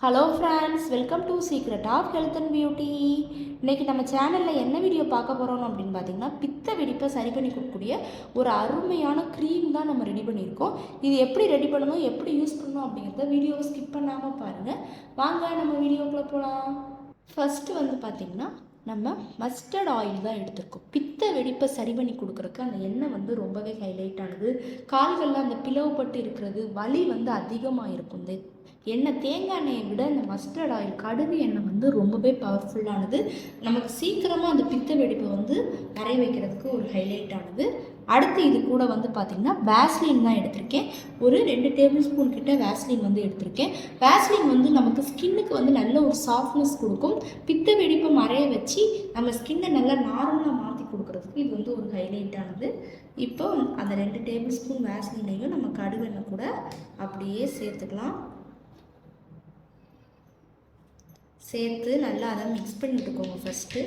Hello friends, welcome to secret of health and beauty. இன்றைக்கி நம்ம சேனலில் என்ன வீடியோ பார்க்க போகிறோம் அப்படின்னு பார்த்தீங்கன்னா, பித்த வெடிப்பை சரி பண்ணி கொடுக்கக்கூடிய ஒரு அருமையான க்ரீம் தான் நம்ம ரெடி பண்ணியிருக்கோம். இது எப்படி ரெடி பண்ணணும், எப்படி யூஸ் பண்ணணும் அப்படிங்கிறத வீடியோவை ஸ்கிப் பண்ணாமல் பாருங்கள். வாங்க நம்ம வீடியோக்குள்ளே போகலாம். ஃபஸ்ட்டு பார்த்திங்கன்னா நம்ம மஸ்டர்ட் ஆயில் தான் எடுத்திருக்கோம். பித்த வெடிப்பை சரி பண்ணி கொடுக்குறக்கு அந்த எண்ணெய் ரொம்பவே ஹைலைட் ஆனது. கால்களில் அந்த பிளவுபட்டு இருக்கிறது, வலி அதிகமாக இருக்கும். இந்த எண்ணெய் தேங்காய் எண்ணெயை விட இந்த மஸ்டர்ட் ஆயில் கடுகு எண்ணெய் ரொம்பவே பவர்ஃபுல்லானது. நமக்கு சீக்கிரமாக அந்த பித்த வெடிப்பை நிறைய வைக்கிறதுக்கு ஒரு ஹைலைட் ஆனது. அடுத்து இது கூட பார்த்திங்கன்னா வேஸ்லின் தான் எடுத்திருக்கேன். ஒரு 2 டேபிள் ஸ்பூன் கிட்ட வேஸ்லின் எடுத்திருக்கேன். வேஸ்லின் நமக்கு ஸ்கின்னுக்கு நல்ல ஒரு சாஃப்ட்னஸ் கொடுக்கும். பித்த வெடிப்பை மறைய வச்சு நம்ம ஸ்கின்னை நல்லா நார்மலாக மாற்றி கொடுக்குறதுக்கு இது ஒரு ஹைலைட் ஆனது. இப்போ அந்த 2 டேபிள் ஸ்பூன் வேஸ்லினையும் நம்ம கடுகு எண்ணெய் கூட அப்படியே சேர்த்துக்கலாம். சேர்த்து நல்லா அதை மிக்ஸ் பண்ணி விட்டுக்கோங்க. ஃபஸ்ட்டு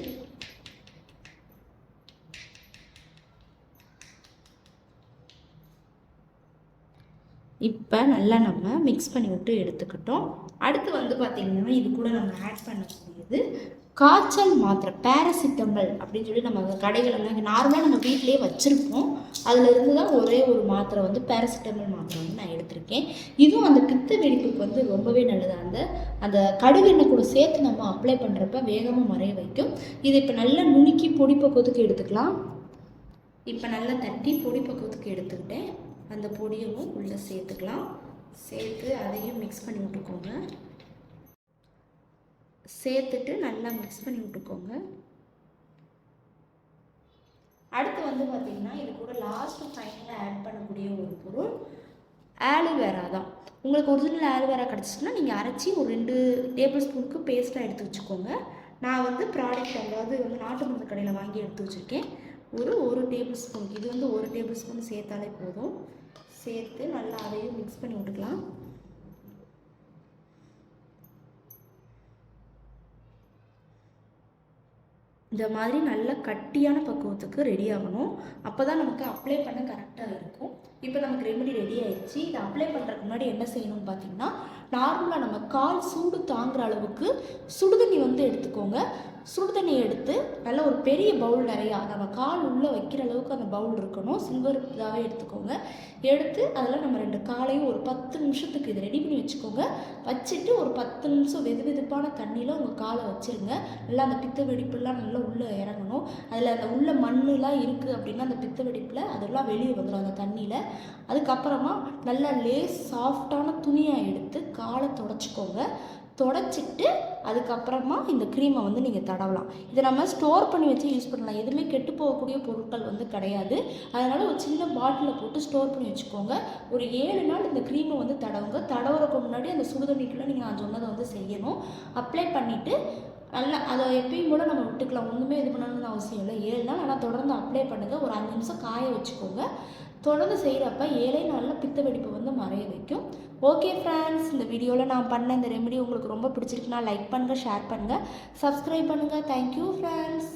இப்போ நல்லா நம்ம மிக்ஸ் பண்ணி விட்டு எடுத்துக்கிட்டோம். அடுத்து பார்த்திங்கன்னா இது கூட நம்ம ஆட் பண்ணக்கூடியது காய்ச்சல் மாத்திரை, பேராசிட்டமல் அப்படின்னு சொல்லி நம்ம கடைகளெல்லாம் நார்மலாக நம்ம வீட்டிலே வச்சுருப்போம். அதில் இருந்து தான் ஒரே ஒரு மாத்திரை பேராசிட்டமல் மாத்திரை நான் எடுத்திருக்கேன். இதுவும் அந்த பித்த வெடிப்புக்கு ரொம்பவே நல்லது. அந்த கடுகு எண்ணெய் கூட சேர்த்து நம்ம அப்ளை பண்ணுறப்ப வேகமாக மறைய வைக்கும். இதை இப்போ நல்லா நுணுக்கி பொடி பக்குவத்துக்கு எடுத்துக்கலாம். இப்போ நல்லா தட்டி பொடி பக்குவத்துக்கு எடுத்துக்கிட்டேன். அந்த பொடியவும் உள்ளே சேர்த்துக்கலாம். சேர்த்து அதையும் மிக்ஸ் பண்ணி விட்டுக்கோங்க. சேர்த்துட்டு நல்லா மிக்ஸ் பண்ணி விட்டுக்கோங்க. அடுத்து பார்த்திங்கன்னா இது கூட லாஸ்ட்டு ஃபைனலாக ஆட் பண்ணக்கூடிய ஒரு பொருள் ஆலோவேரா தான். உங்களுக்கு ஒரிஜினல் ஆலோவேரா கிடச்சிச்சுன்னா நீங்கள் அரைச்சி ஒரு 2 டேபிள் ஸ்பூனுக்கு பேஸ்ட்டாக எடுத்து வச்சுக்கோங்க. நான் ப்ராடக்ட் அதாவது நாட்டு மருந்து கடையில் வாங்கி எடுத்து வச்சுருக்கேன். ஒரு டேபிள் ஸ்பூனுக்கு இது 1 டேபிள் ஸ்பூன் சேர்த்தாலே போதும். சேர்த்து நல்லா அதையும் மிக்ஸ் பண்ணி விட்டுக்கலாம். இந்த மாதிரி நல்ல கட்டியான பக்குவத்துக்கு ரெடி ஆகணும். அப்போ தான் நமக்கு அப்ளை பண்ண கரெக்டாக இருக்கும். இப்போ நமக்கு ரெமெடி ரெடி ஆயிடுச்சு. இதை அப்ளை பண்ணுறதுக்கு முன்னாடி என்ன செய்யணும்னு பார்த்தீங்கன்னா, நார்மலாக நம்ம கால் சூடு தாங்குற அளவுக்கு சுடுதண்ணி எடுத்துக்கோங்க. சுடுதண்ணி எடுத்து நல்ல ஒரு பெரிய பவுல் நிறையா நம்ம கால் உள்ளே வைக்கிற அளவுக்கு அந்த பவுல் இருக்கணும். சில்வர் இதாகவே எடுத்துக்கோங்க. எடுத்து அதில் நம்ம 2 காலையும் ஒரு 10 நிமிஷத்துக்கு இதை ரெடி பண்ணி வச்சுக்கோங்க. வச்சுட்டு ஒரு 10 நிமிஷம் வெது வெதுப்பான தண்ணியில் உங்கள் காலை வச்சுருங்க. நல்லா அந்த பித்த வெடிப்புலாம் நல்லா உள்ளே இறங்கணும். அதில் அந்த உள்ள மண்ணுலாம் இருக்குது அப்படின்னா அந்த பித்த வெடிப்பில் அதெல்லாம் வெளியே வந்துடும் அந்த தண்ணியில். அதுக்கப்புறமா நல்லா லேஸ் சாஃப்டான துணியாக எடுத்து காலை தொடச்சிக்கோங்க. தொடச்சிட்டு அதுக்கப்புறமா இந்த க்ரீமை நீங்கள் தடவலாம். இதை நம்ம ஸ்டோர் பண்ணி வச்சு யூஸ் பண்ணலாம். எதுவுமே கெட்டு போகக்கூடிய பொருட்கள் கிடையாது. அதனால் ஒரு சின்ன பாட்டிலில் போட்டு ஸ்டோர் பண்ணி வச்சுக்கோங்க. ஒரு 7 நாள் இந்த க்ரீமை தடவுங்க. தடவுறதுக்கு முன்னாடி அந்த சுடுதண்ணிக்குள்ளே நீங்கள் நான் சொன்னதை செய்யணும். அப்ளை பண்ணிவிட்டு நல்லா அதை எப்பயும் கூட நம்ம விட்டுக்கலாம். ஒன்றுமே இது பண்ணணும்னு அவசியம் இல்லை. 7 நாள் ஆனால் தொடர்ந்து அப்ளை பண்ணுங்கள். ஒரு 5 நிமிஷம் காய வச்சுக்கோங்க. தொடர்ந்து செய்கிறப்ப 7 நாளில் பித்த வெடிப்பு மறைய வைக்கும். ஓகே ஃப்ரெண்ட்ஸ், இந்த வீடியோவில் நான் பண்ண இந்த ரெமெடி உங்களுக்கு ரொம்ப பிடிச்சிருக்குன்னா லைக் பண்ணுங்கள், ஷேர் பண்ணுங்கள், சப்ஸ்கிரைப் பண்ணுங்கள். Thank you friends.